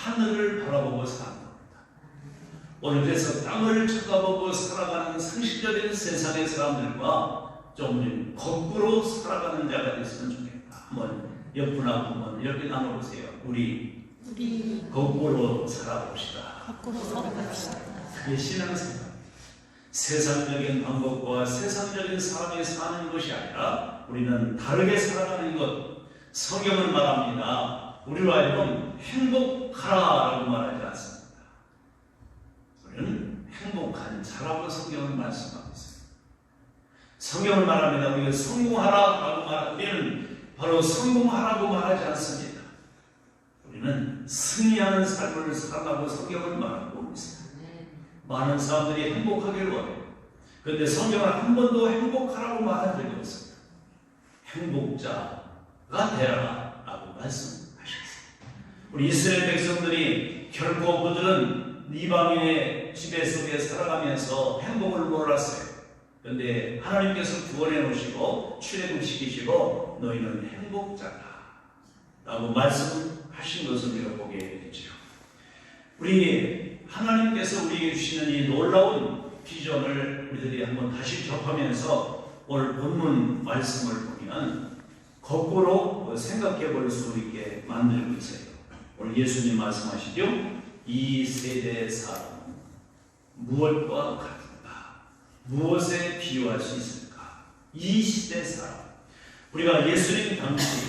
하늘을 바라보고 사는 겁니다. 오늘 그래서 땅을 쳐다보고 살아가는 상식적인 세상의 사람들과 좀 거꾸로 살아가는 자가 됐으면 좋겠다. 한번 옆분하고 한번 이렇게 나눠보세요. 우리 거꾸로 살아봅시다. 거꾸로 살아봅시다. 그게 신앙생활. 세상적인 방법과 세상적인 사람이 사는 것이 아니라 우리는 다르게 살아가는 것. 성경은 말합니다. 우리로 하여금 행복하라라고 말하지 않습니다. 우리는 행복한 자라고 성경은 말씀하고 있습니다. 성경을 말합니다. 우리가 성공하라라고 말하는 우리는 바로 성공하라고 말하지 않습니다. 우리는 승리하는 삶을 살아가고 성경을 말하고 있습니다. 많은 사람들이 행복하기를 원해요. 그런데 성경은 한 번도 행복하라고 말한 적이 없습니다. 행복자가 되라 라고 말씀하셨습니다. 우리 이스라엘 백성들이 결코 그들은 이방인의 지배 속에 살아가면서 행복을 몰랐어요. 그런데 하나님께서 구원해 놓으시고 출애굽시키시고 너희는 행복자다 라고 말씀하신 것을 우리가 보게 되죠. 우리 하나님께서 우리에게 주시는 이 놀라운 비전을 우리들이 한번 다시 접하면서 오늘 본문 말씀을 보면 거꾸로 생각해 볼 수 있게 만들고 있어요. 오늘 예수님 말씀하시죠. 이 세대의 사람은 무엇과 같은가? 무엇에 비유할 수 있을까? 이 시대 사람. 우리가 예수님 당시,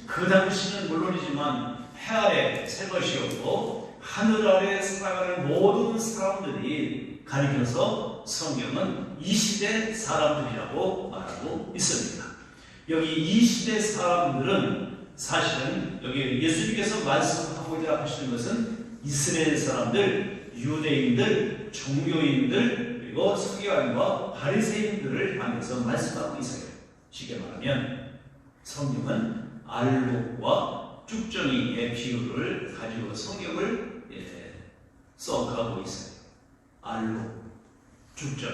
그 당시는 물론이지만 해 아래 새 것이었고 하늘 아래 살아가는 모든 사람들이 가리켜서 성경은 이 시대 사람들이라고 말하고 있습니다. 여기 이 시대 사람들은 사실은 여기 예수님께서 말씀하고자 하시는 것은 이스라엘 사람들, 유대인들, 종교인들, 그리고 서기관과 바리새인들을 향해서 말씀하고 있어요. 쉽게 말하면 성경은 알곡과 쭉정이의 비유를 가지고 성경을 써가고 있어요. 알곡, 쭉정.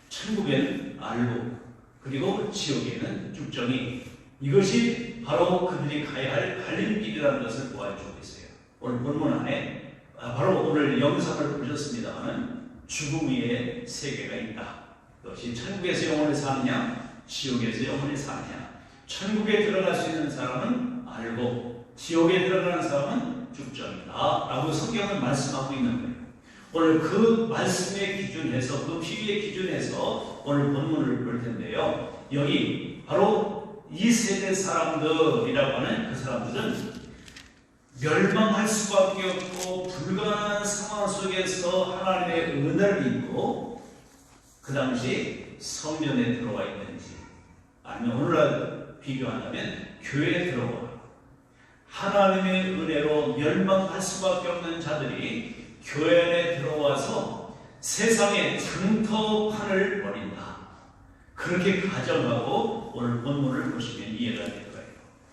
천국에는 알곡, 그리고 지옥에는 쭉정이. 이것이 바로 그들이 가야 할 갈림길이라는 것을 보여주고 있어요. 오늘 본문 안에 바로 오늘 영상을 보셨습니다만 죽음 위에 세계가 있다. 그것이 천국에서 영원히 사느냐, 지옥에서 영원히 사느냐. 천국에 들어갈 수 있는 사람은 알곡, 지옥에 들어가는 사람은 쭉정이다 라고 성경은 말씀하고 있는 거예요. 오늘 그 말씀의 기준에서, 그 비유의 기준에서 오늘 본문을 볼 텐데요. 여기 바로 이 세대 사람들이라고 하는 그 사람들은 멸망할 수밖에 없고 불가능한 상황 속에서 하나님의 은혜를 입고 그 당시 성전에 들어와 있는지, 아니면 오늘날 비교한다면 교회에 들어와 하나님의 은혜로 멸망할 수밖에 없는 자들이 교회 안에 들어와서 세상의 장터판을 벌인다. 그렇게 가정하고 오늘 본문을 보시면 이해가 될 거예요.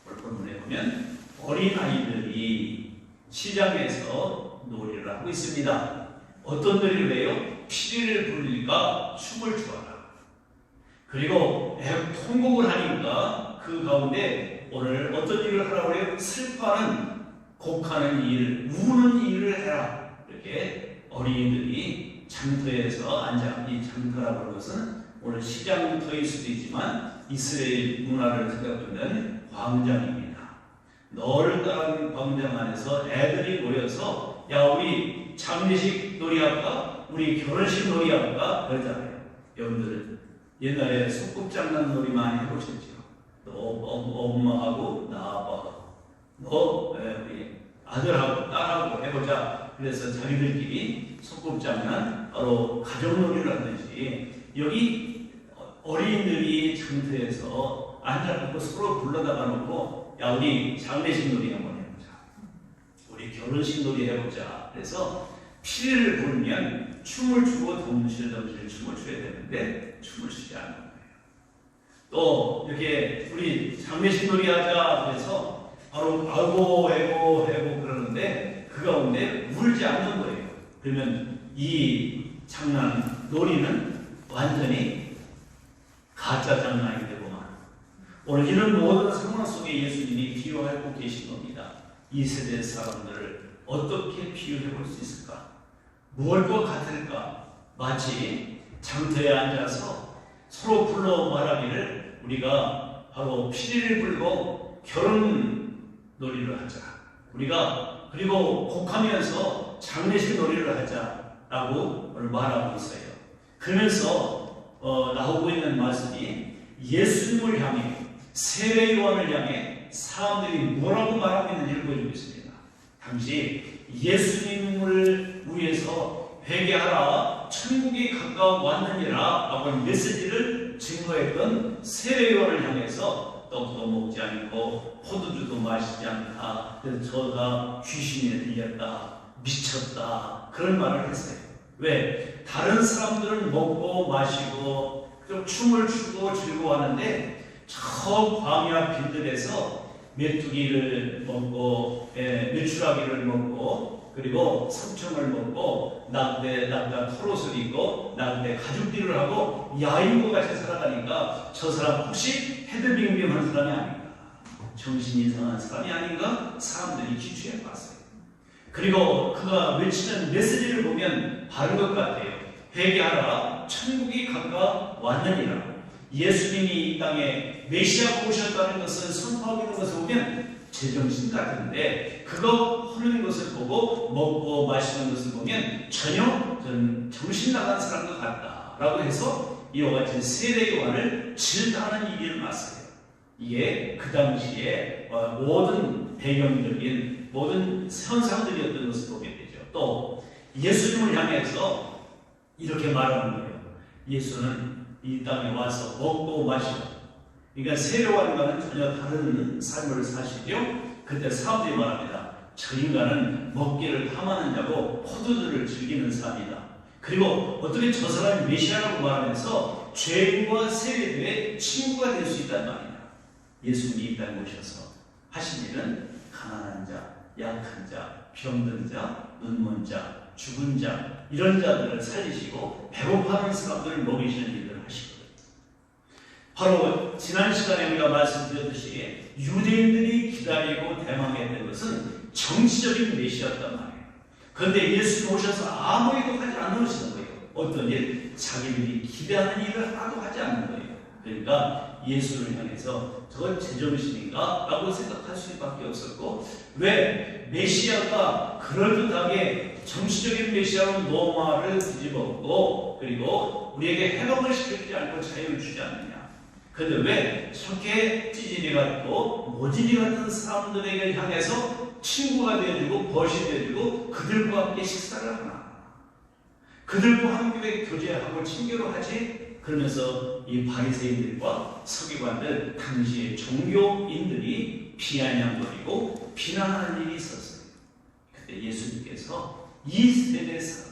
오늘 본문에 보면 어린아이들이 시장에서 놀이를 하고 있습니다. 어떤 놀이를 해요? 피리를 불리니까 춤을 추어라. 그리고 통곡을 하니까 그 가운데 오늘 어떤 일을 하라고 해요? 슬퍼하는, 곡하는 일, 우는 일을 해라. 이렇게 어린이들이 장터에서 앉아, 이 장터라고 하는 것은 오늘 시장터일 수도 있지만 이스라엘 문화를 생각하는 광장입니다. 너를 따른 광장 안에서 애들이 모여서 야 우리 장례식 놀이할까? 우리 결혼식 놀이할까? 그러잖아요. 여러분들 옛날에 소꿉장난 놀이 많이 해보셨죠? 너 엄마하고 나하고 너 우리 아들하고 딸하고 해보자. 그래서 자기들끼리 소꿉장난, 바로 가족놀이를 하듯이 여기 어린이들이 장터에서 앉아놓고 서로 불러다가 놓고 야 우리 장례식 놀이 한번 해보자. 우리 결혼식 놀이 해보자. 그래서 피리를 불면 춤을 추고 덩실덩실 춤을 춰야 되는데 춤을 추지 않는 거예요. 또 이렇게 우리 장례식 놀이 하자. 그래서 바로 아고 해고 해고 그러는데 그 가운데 울지 않는 거예요. 그러면 이 장난 놀이는 완전히 가짜 장난이 되고만 오늘 이런 모든 상황 속에 예수님이 비유하고 계신 겁니다. 이 세대 사람들을 어떻게 비유해 볼 수 있을까? 무엇 것 같을까? 마치 장터에 앉아서 서로 불러 말하기를 우리가 바로 피리를 불고 결혼 놀이를 하자. 우리가 그리고 곡하면서 장례식 놀이를 하자라고 오늘 말하고 있어요. 그러면서 나오고 있는 말씀이 예수님을 향해 세례 요한을 향해 사람들이 뭐라고 말하고 있는지를 보여주고 있습니다. 당시 예수님을 위해서 회개하라 천국이 가까워왔느니라 라고 하는 메시지를 증거했던 세례 요한을 향해서 떡도 먹지 않고 포도주도 마시지 않다. 그래서 저가 귀신에 들렸다. 미쳤다. 그런 말을 했어요. 왜? 다른 사람들은 먹고 마시고 좀 춤을 추고 즐거워하는데 저 광야 빈들에서 메뚜기를 먹고 메추라기를 먹고 그리고 삼청을 먹고 낙대 털옷을 입고 낙대 가죽띠를 하고 야인과 같이 살아가니까 저 사람 혹시 헤드빙빙한 사람이 아닌가? 정신이 이상한 사람이 아닌가? 사람들이 기추해 봤어요. 그리고 그가 외치는 메시지를 보면 바른 것 같아요. 회개하라 천국이 가까워왔느니라. 예수님이 이 땅에 메시아가 오셨다는 것을 선포하고 있는 것을 보면 제정신 같은데 그거 하는 것을 보고 먹고 마시는 것을 보면 전혀 정신 나간 사람과 같다라고 해서 이와 같은 세례 요한을 질타하는 일이 일어났어요. 이게 그 당시에 모든 배경적인 모든 현상들이었던 것을 보게 되죠. 또 예수님을 향해서 이렇게 말하는 거예요. 예수는 이 땅에 와서 먹고 마시고 그러니까 세례요한과는 전혀 다른 삶을 사시죠. 그때 사람들이 말합니다. 저 인간은 먹기를 탐하는 자고 포도주를 즐기는 사람이다. 그리고 어떻게 저 사람이 메시아라고 말하면서 죄인과 세례교의 친구가 될 수 있단 말이다. 예수님이 이 땅에 오셔서 하신 일은 가난한 자, 약한 자, 병든 자, 눈먼 자, 죽은 자 이런 자들을 살리시고 배고파하는 사람들을 먹이시는 일을 하시거든요. 바로 지난 시간에 우리가 말씀드렸듯이 유대인들이 기다리고 대망했던 것은 정치적인 메시아였단 말이에요. 그런데 예수님 오셔서 아무 일도 하지 않으시는 거예요. 어떤 일? 자기들이 기대하는 일을 하나도 하지 않는 거예요. 그러니까 예수를 향해서 저건 제정신인가? 라고 생각할 수밖에 없었고 왜? 메시아가 그럴듯하게 정치적인 메시아로 노마를 뒤집었고 그리고 우리에게 해방을 시키지 않고 자유를 주지 않느냐. 그런데 왜 저렇게 찌질이 같고 모질이 같은 사람들에게 향해서 친구가 되어주고 벗이 되어주고 그들과 함께 식사를 하나. 그들과 함께 교제하고 친교를 하지. 그러면서 이 바리새인들과 서기관들 당시의 종교인들이 비아냥거리고 비난하는 일이 있었어요. 그때 예수님께서 이 세대 사람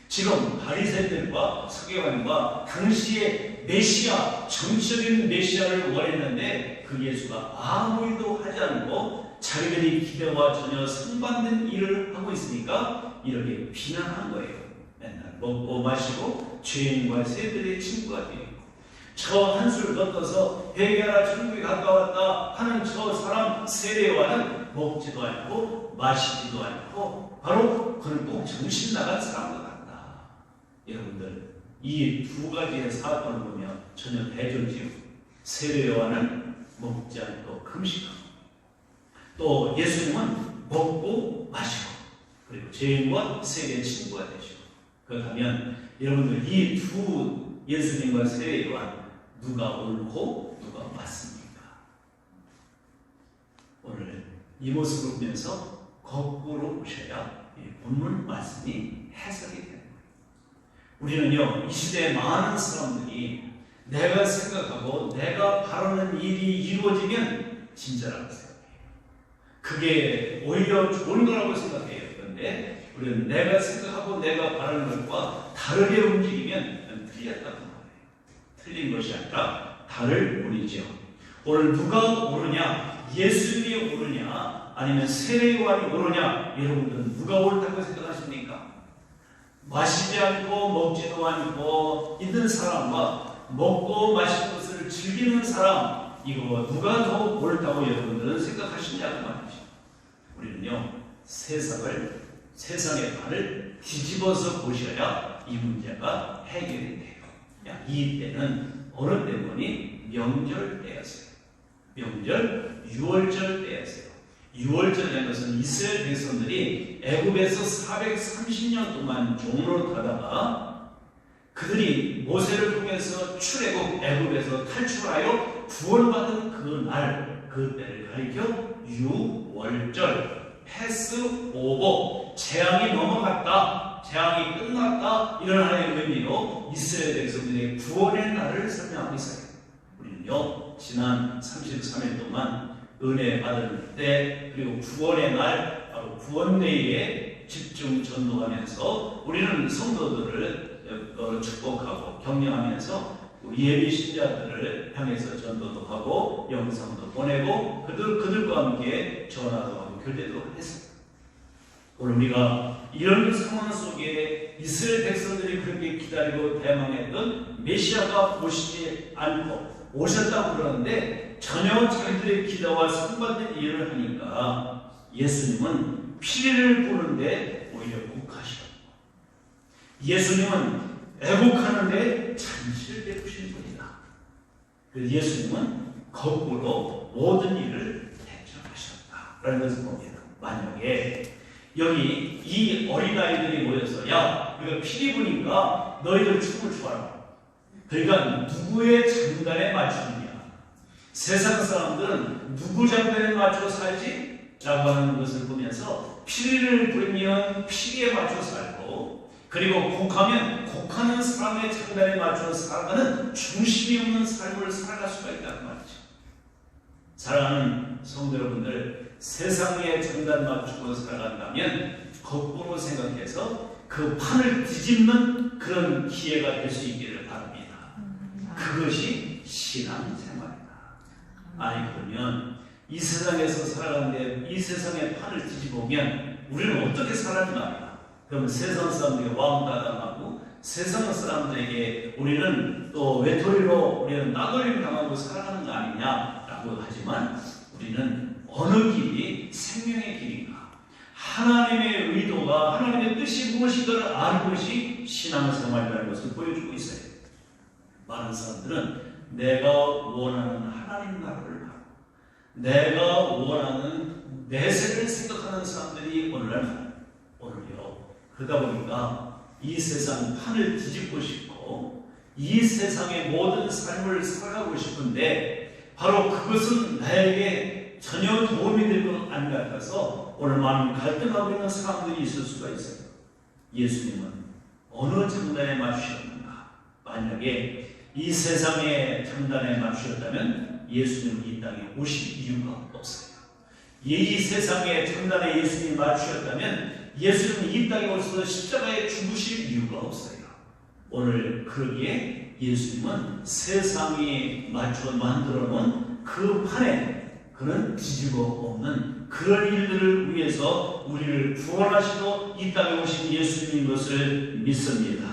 지금 바리새인들과 서기관과 당시의 메시아 정치적인 메시아를 원했는데 그 예수가 아무 일도 하지 않고 자기들이 기대와 전혀 상반된 일을 하고 있으니까 이렇게 비난한 거예요. 맨날 먹고 마시고 죄인과 세들의 친구가 되고 저 한술 걷어서 회개하라 천국이 가까웠다 하는 저 사람 세례요한은 먹지도 않고 마시지도 않고 바로 그는 꼭 정신 나간 사람과 같다. 여러분들 이 두 가지의 사건을 보면 전혀 대조지요. 세례요한은 먹지 않고 금식하고 또 예수님은 먹고 마시고 그리고 죄인과 세례의 친구가 되시고 그렇다면 여러분들 이 두 예수님과 세례요한 누가 옳고 누가 맞습니까? 오늘 이 모습을 보면서 거꾸로 보셔야 본문 말씀이 해석이 되는 거예요. 우리는요 이 시대에 많은 사람들이 내가 생각하고 내가 바라는 일이 이루어지면 진짜라고 생각해요. 그게 오히려 좋은 거라고 생각해요. 그런데 우리는 내가 생각하고 내가 바라는 것과 다르게 움직이면 틀렸다고 말해요. 틀린 것이 아니라 다를 뿐이죠. 오늘 누가 옳으냐? 예수님이 옳으냐? 아니면 세례요한이 옳으냐? 여러분들은 누가 옳다고 생각하십니까? 마시지 않고 먹지도 않고 있는 사람과 먹고 마시는 것을 즐기는 사람 이거 누가 더 옳다고 여러분들은 생각하시냐고 말이죠. 우리는요 세상의 판을 뒤집어서 보셔야 이 문제가 해결이 돼요. 이 때는 어느 때문이 명절 때였어요. 명절, 유월절 때였어요. 유월절이라는 것은 이스라엘 백성들이 애굽에서 430년 동안 종로를 타다가 그들이 모세를 통해서 출애굽 애굽에서 탈출하여 구원받은 그때를 가리켜 유월절, 패스오버, 재앙이 넘어갔다, 재앙이 끝났다, 이런 하나님의 의미로 이스라엘 백성들의 구원의 날을 설명하고 있어요. 우리는요, 지난 33일 동안 은혜 받을 때, 그리고 구원의 날, 바로 구원데이에 집중 전도하면서 우리는 성도들을 축복하고 격려하면서 예비 신자들을 향해서 전도도 하고 영상도 보내고 그들과 함께 전화도 하고 교대도 했습니다. 오늘 우리가 이런 상황 속에 이스라엘 백성들이 그렇게 기다리고 대망했던 메시아가 오시지 않고 오셨다고 그러는데 전혀 자기들의 기도와 상반된 일을 하니까 예수님은 피리를 부는데 오히려 욱하시고, 예수님은 애국하는데 잔치를 베푸신 분이다. 그래서 예수님은 거꾸로 모든 일을 대처하셨다라는 것을 봅니다. 만약에 여기 이 어린아이들이 모여서 야, 우리가 피리 부니까 너희들 춤을 추어라. 그러니까 누구의 장단에 맞추느냐, 세상 사람들은 누구 장단에 맞춰 살지? 라고 하는 것을 보면서 피리를 부리면 피리에 맞춰 살고, 그리고 곡하면 곡하는 사람의 장단에 맞춰 살아가는 중심이 없는 삶을 살아갈 수가 있다는 말이죠. 사랑하는 성도 여러분들, 세상의 장단 맞추고 살아간다면 거꾸로 생각해서 그 판을 뒤집는 그런 기회가 될 수 있기를 바랍니다. 그것이 신앙생활이다. 아니, 그러면 이 세상에서 살아가는데 이 세상의 판을 뒤집으면 우리는 어떻게 살아가나? 그러면 세상 사람들에게 왕따당하고 세상 사람들에게 우리는 또 외톨이로 우리는 나돌림 당하고 살아가는 거 아니냐라고 하지만, 우리는 어느 길이 생명의 길인가, 하나님의 의도가, 하나님의 뜻이 무엇인가를 아는 것이 신앙생활이라는 것을 보여주고 있어요. 많은 사람들은 내가 원하는 하나님 나라를 하고 내가 원하는 내세를 생각하는 사람들이 오늘요, 그러다 보니까 이 세상 판을 뒤집고 싶고 이 세상의 모든 삶을 살아가고 싶은데 바로 그것은 나에게 전혀 도움이 될 것 안 같아서 오늘 많은 갈등하고 있는 사람들이 있을 수가 있어요. 예수님은 어느 장단에 맞추셨는가? 만약에 이 세상의 장단에 맞추셨다면 예수님은 이 땅에 오실 이유가 없어요. 이 세상의 장단에 예수님이 맞추셨다면 예수님은 이 땅에 오셔서 십자가에 죽으실 이유가 없어요. 오늘 그러기에 예수님은 세상이 맞춰 만들어 놓은 그 판에 그런 뒤집어 없는 그런 일들을 위해서 우리를 구원하시고 이 땅에 오신 예수님인 것을 믿습니다.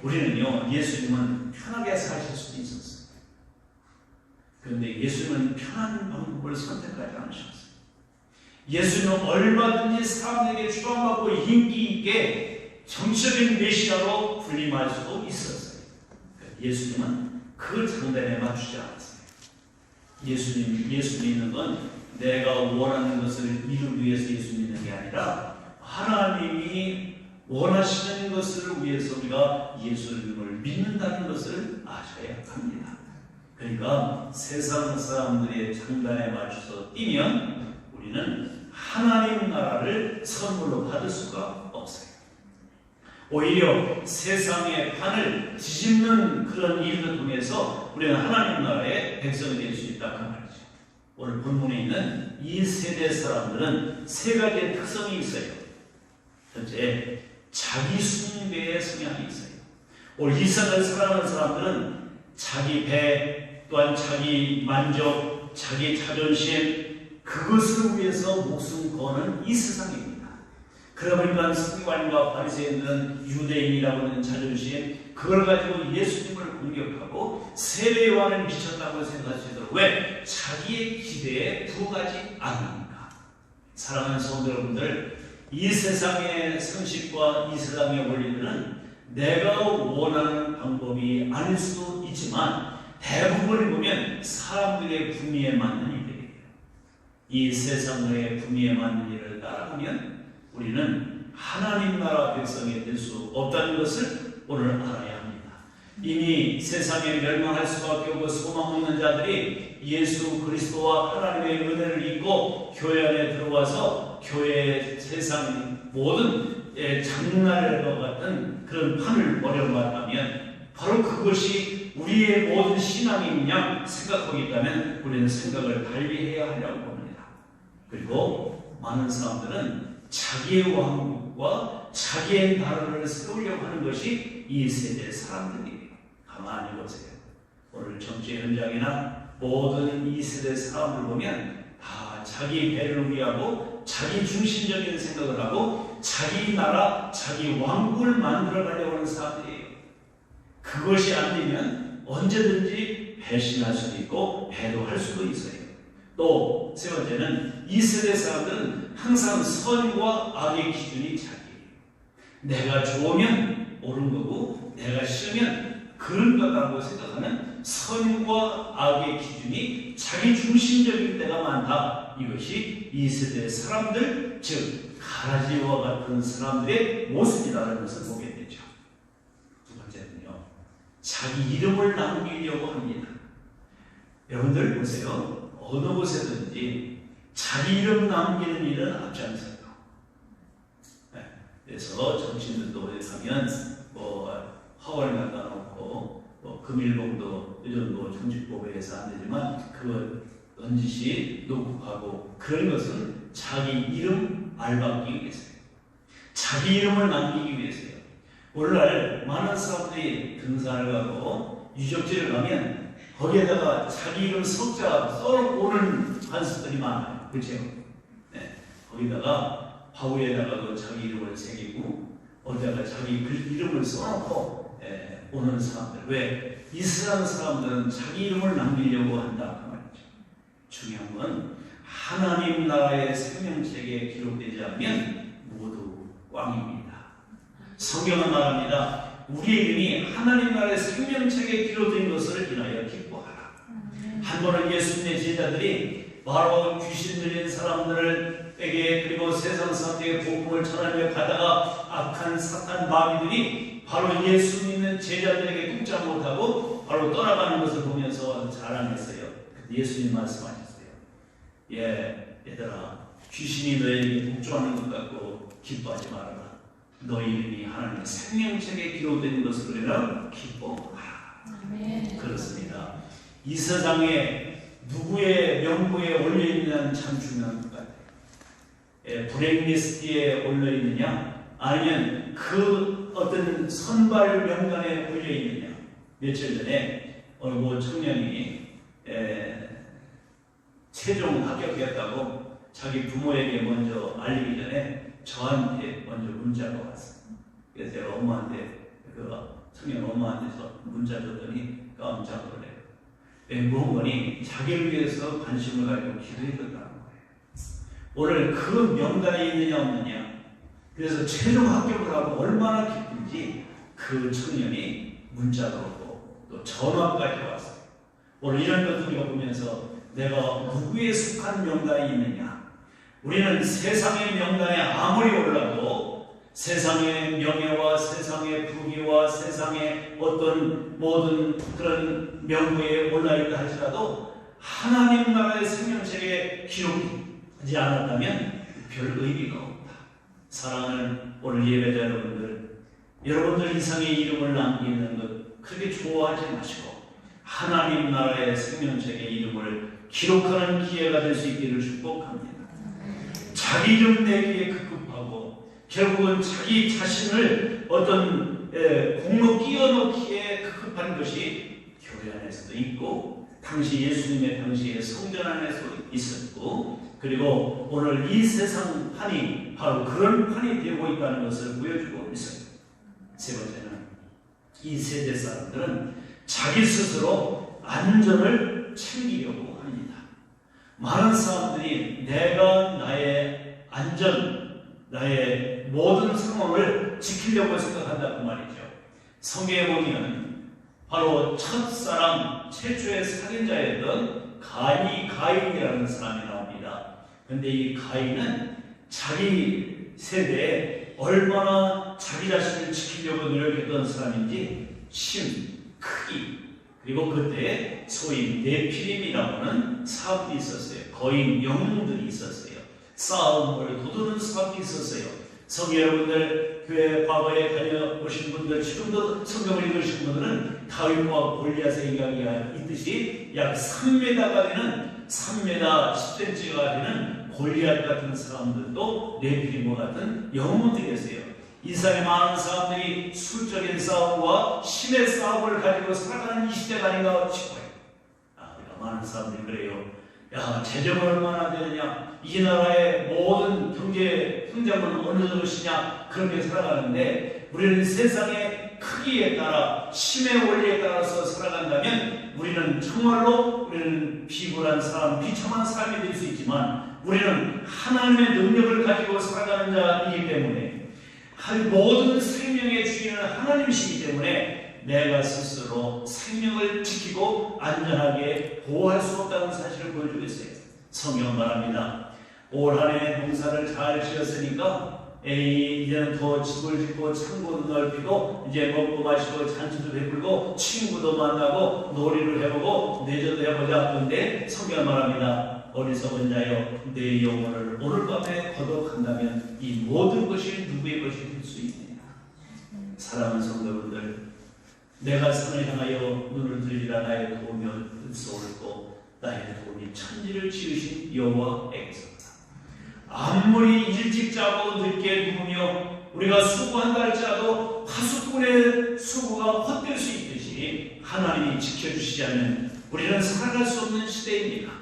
우리는요, 예수님은 편하게 사실 수도 있었어요. 그런데 예수님은 편한 방법을 선택하지 않으셨어요. 예수님은 얼마든지 사람에게 추앙받고 인기 있게 정치적인 메시아로 군림할 수도 있었어요. 예수님은 그 장단에 맞추지 않았어요. 예수님 믿는 건 내가 원하는 것을 이루기 위해서 예수 믿는 게 아니라 하나님이 원하시는 것을 위해서 우리가 예수님을 믿는다는 것을 아셔야 합니다. 그러니까 세상 사람들의 장단에 맞춰서 뛰면 우리는 하나님 나라를 선물로 받을 수가 없어요. 오히려 세상의 판을 뒤집는 그런 일을 통해서 우리는 하나님 나라의 백성이 될 수 있다는 말이죠. 오늘 본문에 있는 이 세대 사람들은 세 가지의 특성이 있어요. 첫째, 자기 숭배의 성향이 있어요. 오늘 이 세상을 살아가는 사람들은 자기 배, 또한 자기 만족, 자기 자존심, 그것을 위해서 목숨 거는 이 세상입니다. 그러다 보니까 서기관과 바리새인들은 유대인이라고 하는 자존심, 그걸 가지고 예수님을 공격하고 세례요한을 미쳤다고 생각하시도록 왜? 자기의 기대에 부응하지 않습니까? 사랑하는 성도 여러분들, 이 세상의 상식과 이 세상의 원리들은 내가 원하는 방법이 아닐 수도 있지만 대부분을 보면 사람들의 분위에 맞는 일들이에요. 이 세상의 분위에 맞는 일을 따라가면 우리는 하나님 나라 백성이 될 수 없다는 것을 오늘 알아야 합니다. 이미 세상에 멸망할 수밖에 없고 소망 없는 자들이 예수 그리스도와 하나님의 은혜를 입고 교회 안에 들어와서 교회의 세상 모든 장난과 같은 그런 판을 버려봤다면 바로 그것이 우리의 모든 신앙이냐 생각하고 있다면 우리는 생각을 달리 해야 하려고 봅니다. 그리고 많은 사람들은 자기의 왕국과 자기의 나라를 세우려고 하는 것이 이 세대의 사람들이에요. 가만히 보세요. 오늘 정치 현장이나 모든 이 세대 사람들 보면 다 자기 배를 위하고 자기 중심적인 생각을 하고 자기 나라, 자기 왕국을 만들어 가려고 하는 사람들이에요. 그것이 안 되면 언제든지 배신할 수도 있고 배도할 수도 있어요. 또 세 번째는 이 세대 사람들은 항상 선과 악의 기준이 자기예요. 내가 좋으면 옳은 거고 내가 싫으면 그런 거라고 생각하는 선과 악의 기준이 자기 중심적인 때가 많다. 이것이 이 세대의 사람들, 즉 가라지와 같은 사람들의 모습이라는 것을 보게 되죠. 두 번째는요, 자기 이름을 남기려고 합니다. 여러분들 보세요. 어느 곳에든지 자기 이름 남기는 일은 앞장서요. 그래서 정치인들도 가면 화월 갖다 놓고 금일봉도 요즘도 정치법에 의해서 안 되지만 그거 넌지시 놓고 가고 그런 것은 자기 이름 알박기 위해서요. 자기 이름을 남기기 위해서요. 오늘날 많은 사람들이 등산을 가고 유적지를 가면 거기에다가 자기 이름 석자 써오는 관습들이 많아요. 그렇죠? 네. 거기다가 바위에다가도 자기 이름을 새기고 어디다가 자기 이름을 써놓고 오는 사람들. 왜? 이스라엘 사람들은 자기 이름을 남기려고 한다 그 말이죠. 중요한 건 하나님 나라의 생명책에 기록되지 않으면 모두 꽝입니다. 성경은 말합니다. 우리의 이름이 하나님 나라의 생명책에 기록된 것을 인하여 기뻐하라. 한 번은 예수님의 제자들이 바로 귀신 들린 사람들에게 그리고 세상 사람들에게 복음을 전하며 가다가 악한 사탄 마귀들이 바로 예수 믿는 제자들에게 꼼짝 못하고 바로 떠나가는 것을 보면서 자랑했어요. 예수님 말씀하셨어요. 얘들아, 귀신이 너에게 복종하는 것 같고 기뻐하지 말아라. 너희 이름이 하나님의 생명책에 기록된 것으로 인하여 기뻐하라. 그렇습니다. 이 세상에 누구의 명부에 올려있느냐는 참 중요한 것 같아요. 블랙리스트에 올려있느냐 아니면 그 어떤 선발 명단에 올려있느냐. 며칠 전에 어느 청년이 최종 합격했다고 자기 부모에게 먼저 알리기 전에 저한테 먼저 문자가 왔어요. 그래서 제가 엄마한테 그 청년 엄마한테서 문자 줬더니 깜짝 놀래요. 무슨 거니 자기를 위해서 관심을 가지고 기도했다는 거예요. 오늘 그 명단에 있느냐 없느냐. 그래서 최종 합격을 하고 얼마나 기쁜지 그 청년이 문자도 오고 또 전화까지 왔어요. 오늘 이런 것을 우리가 보면서 내가 누구에 속한 명단에 있느냐. 우리는 세상의 명단에 아무리 올라도 세상의 명예와 세상의 부귀와 세상의 어떤 모든 그런 명부에 올라있다 할지라도 하나님 나라의 생명책에 기록하지 않았다면 별 의미가 없다. 사랑하는 오늘 예배자 여러분들 이상의 이름을 남기는 것 그렇게 좋아하지 마시고 하나님 나라의 생명책의 이름을 기록하는 기회가 될 수 있기를 축복합니다. 자기 이름 내기에 급급하고 결국은 자기 자신을 어떤 공로 끼워넣기에 급급한 것이 교회 안에서도 있고 당시 예수님의 당시에 성전 안에서도 있었고 그리고 오늘 이 세상 판이 바로 그런 판이 되고 있다는 것을 보여주고 있어요. 세 번째는 이 세대 사람들은 자기 스스로 안전을 챙기려고 합니다. 많은 사람들이 내가 나의 안전, 나의 모든 상황을 지키려고 생각한다고 말이죠. 성경에 보면 바로 첫사랑 최초의 살인자였던 가인이라는 사람이 나옵니다. 그런데 이 가인은 자기 세대에 얼마나 자기 자신을 지키려고 노력했던 사람인지 심, 크기, 그리고 그때 소위 네피림이라고 하는 사업이 있었어요. 거인 영웅들이 있었어요. 싸움을 도두는 사업이 있었어요. 성도 여러분들, 교회 과거에 다녀오신 분들, 지금도 성경을 읽으신 분들은 다윗과 골리앗의 이야기가 있듯이 약 3m가 되는 3m 10cm가 되는 골리앗 같은 사람들도 네피림과 같은 영웅들이었어요. 이 세상에 많은 사람들이 술적인 싸움과 신의 싸움을 가지고 살아가는 이 시대가 아닌가 싶어요. 우리가 많은 사람들이 그래요. 야, 재정은 얼마나 되느냐, 이 나라의 모든 흥정은 어느 정도시냐, 그렇게 살아가는데, 우리는 세상의 크기에 따라, 힘의 원리에 따라서 살아간다면 우리는 정말로 우리는 비굴한 사람, 비참한 삶이 될 수 있지만 우리는 하나님의 능력을 가지고 살아가는 자이기 때문에, 모든 생명의 주인은 하나님이시기 때문에 내가 스스로 생명을 지키고 안전하게 보호할 수 없다는 사실을 보여주고 있어요. 성경은 말합니다. 올 한 해 농사를 잘 지었으니까 이제는 더 집을 짓고 창고도 넓히고 이제 먹고 마시고 잔치도 베풀고 친구도 만나고 놀이를 해보고 내조도 해보자. 그런데 성경은 말합니다. 어리석은 자여, 내 영혼을 오늘 밤에 거둬간다면 이 모든 것이 누구의 것이 될 수 있느냐. 사랑하는 성도분들, 내가 산을 향하여 눈을 들리라. 나의 도움이 어디서 올고 나의 도움이 천지를 지으신 여호와에게서다. 아무리 일찍 자고 늦게 누우며 우리가 수고한다 할지라도 파수꾼의 수고가 헛될 수 있듯이 하나님이 지켜주시지 않으면 우리는 살아갈 수 없는 시대입니다.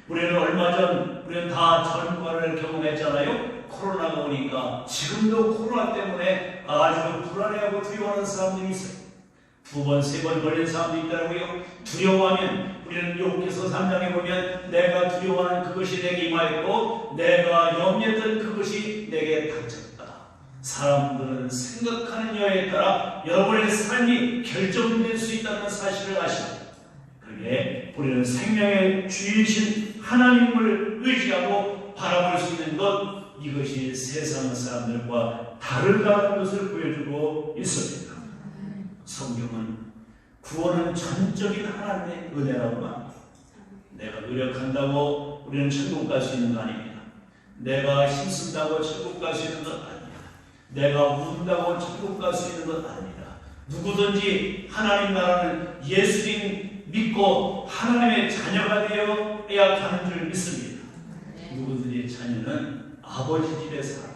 우리는 얼마 전 우리는 다 전과를 경험했잖아요. 코로나가 오니까 지금도 코로나 때문에 아주 불안해하고 두려워하는 사람들이 있어요. 2번, 3번 걸린 사람도 있더라고요. 두려워하면 우리는 욥기서 3장에 보면 내가 두려워하는 그것이 내게 임하였고 내가 염려했던 그것이 내게 닥쳤다. 사람들은 생각하는 여에 따라 여러분의 삶이 결정될 수 있다는 사실을 아시고, 그게 우리는 생명의 주이신 하나님을 의지하고 바라볼 수 있는 것, 이것이 세상 사람들과 다르다는 것을 보여주고 있습니다. 성경은 구원은 전적인 하나님의 은혜라고 말합니다. 내가 노력한다고 우리는 천국 갈 수 있는 거 아닙니다. 내가 힘쓴다고 천국 갈 수 있는 것 아닙니다. 내가 운다고 천국 갈 수 있는 것 아닙니다. 누구든지 하나님 나라는 예수님 믿고 하나님의 자녀가 되어야 가는 줄 믿습니다. 누구든지 자녀는 아버지 집에 살아.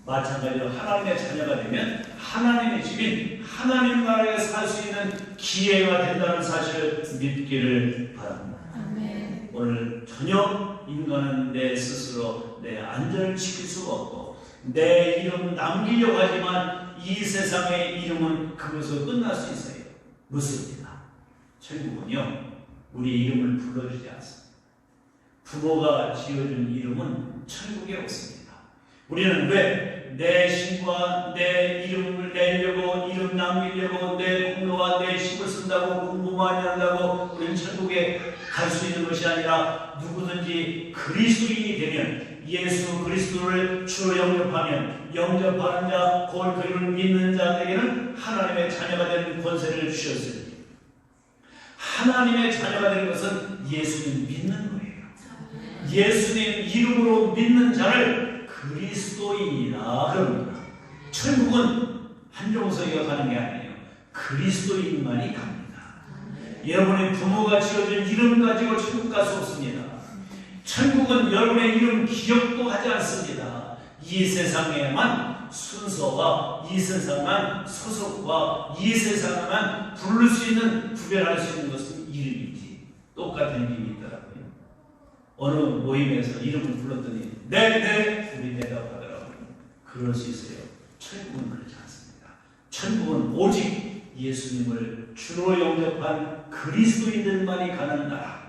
마찬가지로 하나님의 자녀가 되면 하나님의 집인 하나님 나라에 살 수 있는 기회가 된다는 사실을 믿기를 바랍니다. 아멘. 오늘 전혀 인간은 내 스스로 내 안전을 지킬 수가 없고 내 이름 남기려고 하지만 이 세상의 이름은 그것으로 끝날 수 있어요. 묻습니다. 천국은요, 우리 이름을 불러주지 않습니다. 부모가 지어준 이름은 천국에 없습니다. 우리는 왜 내 신과 내 이름을 내려고, 이름 남기려고, 내 공로와 내 힘을 쓴다고, 공부 많이 한다고 우리는 천국에 갈 수 있는 것이 아니라 누구든지 그리스도인이 되면, 예수 그리스도를 주로 영접하는 자, 곧 그를 믿는 자들에게는 하나님의 자녀가 되는 권세를 주셨으니, 하나님의 자녀가 되는 것은 예수님 믿는 거예요. 예수님 이름으로 믿는 자를 그리스도인이라 그럽니다. 천국은 한종석이가 가는 게 아니에요. 그리스도인만이 갑니다. 여러분의 부모가 지어준 이름 가지고 천국 갈 수 없습니다. 천국은 여러분의 이름 기억도 하지 않습니다. 이 세상에만 순서와 이 세상만 소속과 이 세상에만 부를 수 있는, 구별할 수 있는 것은 이름이지. 똑같은 이름이 있더라고요. 어느 모임에서 이름을 불렀더니 네 우리 대답하더라고요. 그럴 수 있어요. 천국은 그렇지 않습니다. 천국은 오직 예수님을 주로 영접한 그리스도인들만이 가는 나라,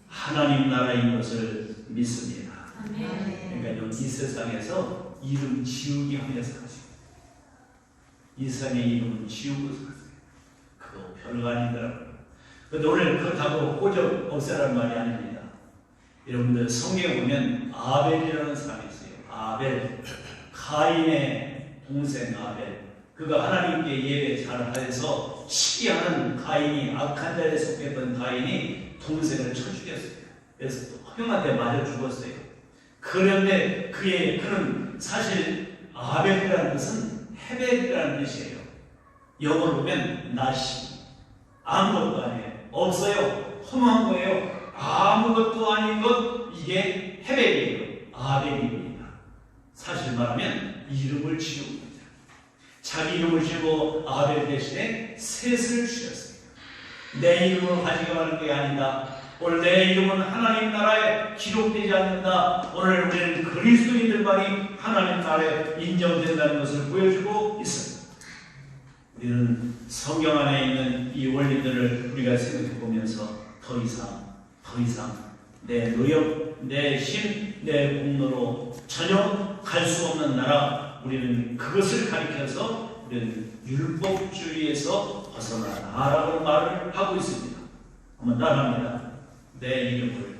하나님 나라인 것을 믿습니다. 아멘. 그러니까 이 세상에서 이름 지우기 하면서 가세요. 이 세상의 이름은 지우고 가세요. 그거 별거 아니더라고요. 그런데 오늘 그렇다고 꼬적 없애라는 말이 아닙니다. 여러분들 성경에 보면 아벨이라는 사람이 있어요. 아벨, 가인의 동생 아벨. 그가 하나님께 예배 잘하여서 시기하는 가인이, 악한 자에 속했던 가인이 동생을 쳐 죽였어요. 그래서 형한테 맞아 죽었어요. 그런데 그는 사실 아벨이라는 것은 헤벨이라는 뜻이에요. 영어로 보면 나시, 아무것도 아니에요. 없어요. 허무한 거예요. 아무것도 아닌 것, 이게 헤벨이에요. 아벨입니다. 사실 말하면 이름을 지은 거죠. 자기 이름을 지고 아벨 대신에 셋을 주셨어요. 내 이름을 가지고 가는 게 아니다. 오늘 내 이름은 하나님 나라에 기록되지 않는다. 오늘 우리는 그리스도인들만이 하나님 나라에 인정된다는 것을 보여주고 있습니다. 우리는 성경 안에 있는 이 원리들을 우리가 생각해 보면서 더 이상 내 노력, 내 힘, 내 공로로 전혀 갈 수 없는 나라, 우리는 그것을 가리켜서 우리는 율법주의에서 벗어나라라고 말을 하고 있습니다. 한번 따라합니다. 내 이름을,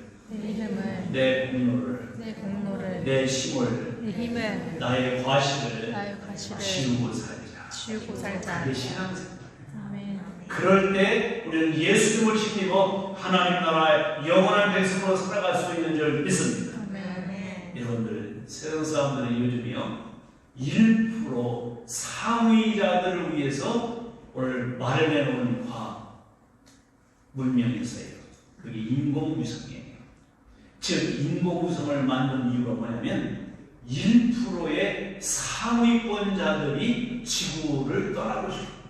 내 공로를, 내 힘을, 나의 과실을 지우고 살자. 그게 신앙생활. 그럴 때 우리는 예수님을 힘입어 하나님 나라의 영원한 백성으로 살아갈 수 있는 줄 믿습니다. 여러분들, 세상 사람들은 요즘이요 1% 상위자들을 위해서 오늘 마련해 놓은 과학 문명이 있어요. 그게 인공위성이에요. 즉 인공위성을 만든 이유가 뭐냐면 1%의 상위권자들이 지구를 떠나고 싶어요.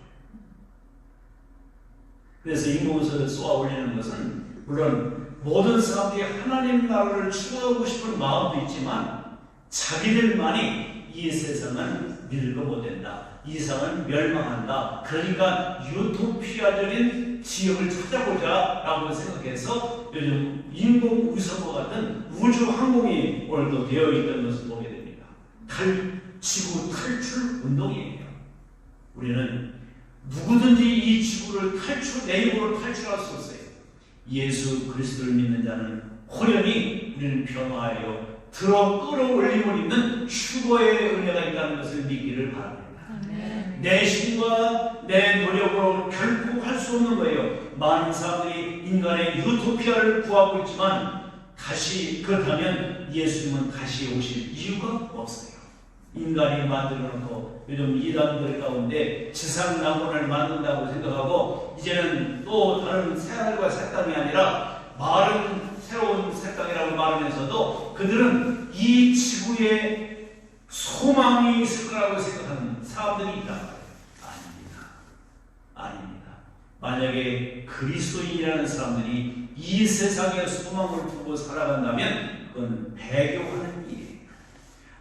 그래서 인공위성을 쏘아 올리는 것은 물론 모든 사람들이 하나님 나라를 추구하고 싶은 마음도 있지만 자기들만이 이 세상은 밀고 못 된다. 이 세상은 멸망한다. 그러니까 유토피아적인 지역을 찾아보자 라고 생각해서 요즘 인공위성과 같은 우주항공이 오늘도 되어 있다는 것을 보게 됩니다. 지구 탈출 운동이에요. 우리는 누구든지 이 지구를 내 힘으로 탈출할 수 있어요. 예수 그리스도를 믿는 자는 호련히 우리는 변화하여 들어 끌어올림을 입는 휴거의 은혜가 있다는 것을 믿기를 바랍니다. 내 힘과 내 노력으로 결코 할 수 없는 거예요. 많은 사람들이 인간의 유토피아를 구하고 있지만 그렇다면 예수님은 다시 오실 이유가 없어요. 인간이 만들어놓고 요즘 이단들 가운데 지상낙원을 만든다고 생각하고 이제는 또 다른 새하늘과 새 땅이 아니라 마른 새로운 새 땅이라고 말하면서도 그들은 이 지구에 소망이 있을 거라고 생각하는 사람들이 있다. 아닙니다. 만약에 그리스도인이라는 사람들이 이 세상의 소망을 두고 살아간다면 그건 배교하는 일이에요.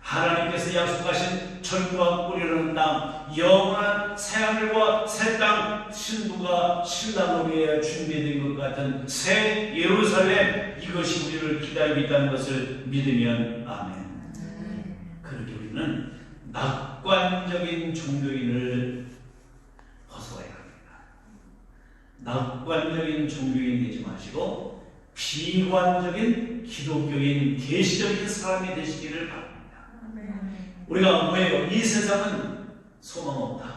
하나님께서 약속하신 천국과 꿀이라는 땅, 영원한 새하늘과 새 땅, 신부가 신랑을 위해 준비된 것 같은 새 예루살렘, 이것이 우리를 기다리고 있다는 것을 믿으면 아멘. 그렇게 우리는 낙관적인 종교인을 벗어야 합니다. 낙관적인 종교인 되지 마시고 비관적인 기독교인, 계시적인 사람이 되시기를 바랍니다. 우리가 뭐예요? 이 세상은 소망 없다.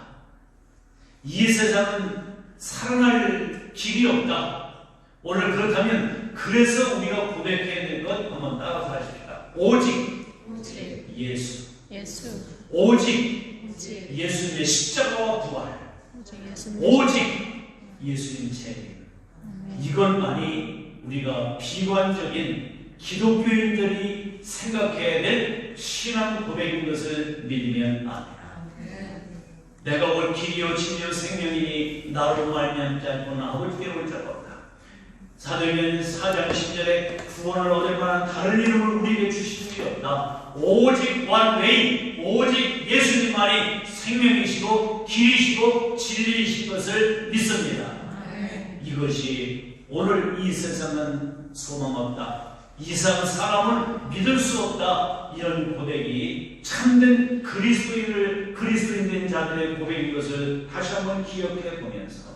이 세상은 살아날 길이 없다. 오늘 그렇다면 그래서 우리가 고백해야 되는 것 한번 따라서 하십시다. 오직 예수. 오직 예수님의 십자가와 부활. 오직 예수님 재림. 이것만이 우리가 비관적인 기독교인들이 생각해야 될 신앙 고백인 것을 믿으면 압니다. 내가 올 길이요 진리요 생명이니 나로 말미암지 않고는 아버지께 올 자가 없다. 사도행전 4장 10절에 구원을 얻을 만한 다른 이름을 우리에게 주신 분이 없다. 오직 one way, 오직 예수님만이 생명이시고 길이시고 진리이신 것을 믿습니다. 이것이 오늘 이 세상은 소망 없다. 이상 사람을 믿을 수 없다. 이런 고백이 참된 그리스도인 된 자들의 고백인 것을 다시 한번 기억해 보면서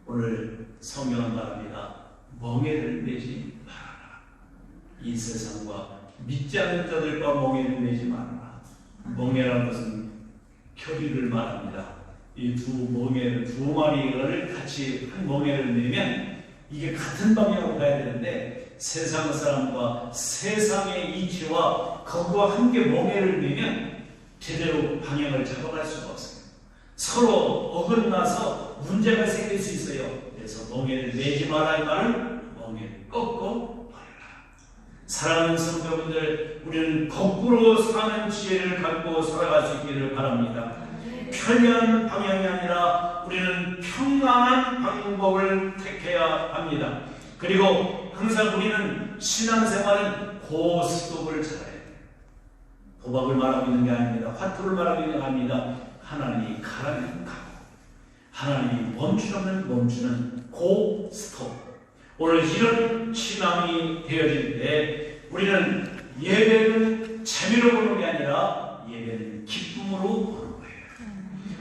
오늘 성경은 말합니다. 멍에를 매지 말아라. 이 세상과 믿지 않는 자들과 멍에를 매지 말아라. 멍에라는 것은 교리를 말합니다. 이 두 마리를 같이 한 멍에를 매면 이게 같은 방향으로 가야 되는데 세상 사람과 세상의 이치와 그것과 함께 멍에를 매면 제대로 방향을 잡아갈 수가 없어요. 서로 어긋나서 문제가 생길 수 있어요. 그래서 멍에를 매지 마라 이 말은 멍에를 꺾고 버려라. 사랑하는 성도분들, 우리는 거꾸로 사는 지혜를 갖고 살아갈 수 있기를 바랍니다. 편리한 방향이 아니라 우리는 평안한 방법을 택해야 합니다. 그리고 항상 우리는 신앙생활은 고스톱을 잘해야 돼요. 도박을 말하고 있는 게 아닙니다. 화투를 말하고 있는 게 아닙니다. 하나님이 가라면 가고 하나님이 멈추라면 멈추는 고스톱. 오늘 이런 신앙이 되어질 때 우리는 예배는 재미로 보는 게 아니라 예배는 기쁨으로 보는 거예요.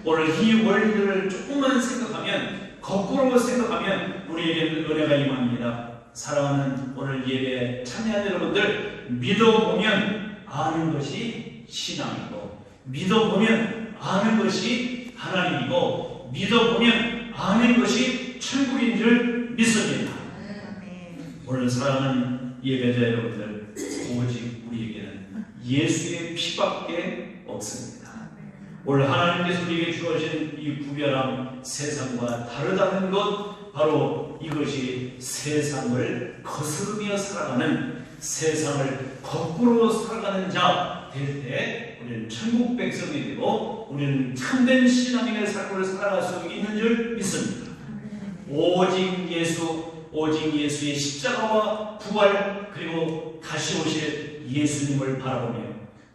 오늘 이 원리들을 조금만 생각하면, 거꾸로 생각하면 우리에게는 은혜가 임합니다. 사랑하는 오늘 예배에 참여한 여러분들, 믿어보면 아는 것이 신앙이고, 믿어보면 아는 것이 하나님이고, 믿어보면 아는 것이 천국인 줄 믿습니다. 오늘 사랑하는 예배자 여러분들, 오직 우리에게는 예수의 피밖에 없습니다. 오늘 하나님께서 우리에게 주어진 이 구별함, 세상과 다르다는 것, 바로 이것이 세상을 거스르며 살아가는, 세상을 거꾸로 살아가는 자 될 때 우리는 천국 백성이 되고 우리는 참된 신앙인의 삶을 살아갈 수 있는 줄 믿습니다. 오직 예수의 십자가와 부활, 그리고 다시 오실 예수님을 바라보며,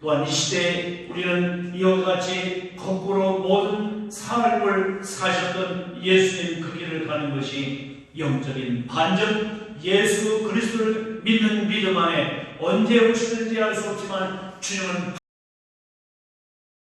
또한 이 시대에 우리는 이와 같이 거꾸로 모든 삶을 사셨던 예수님 그 길을 가는 것이 영적인 반전, 예수 그리스도를 믿는 믿음 안에 언제 오시는지 알 수 없지만 주님은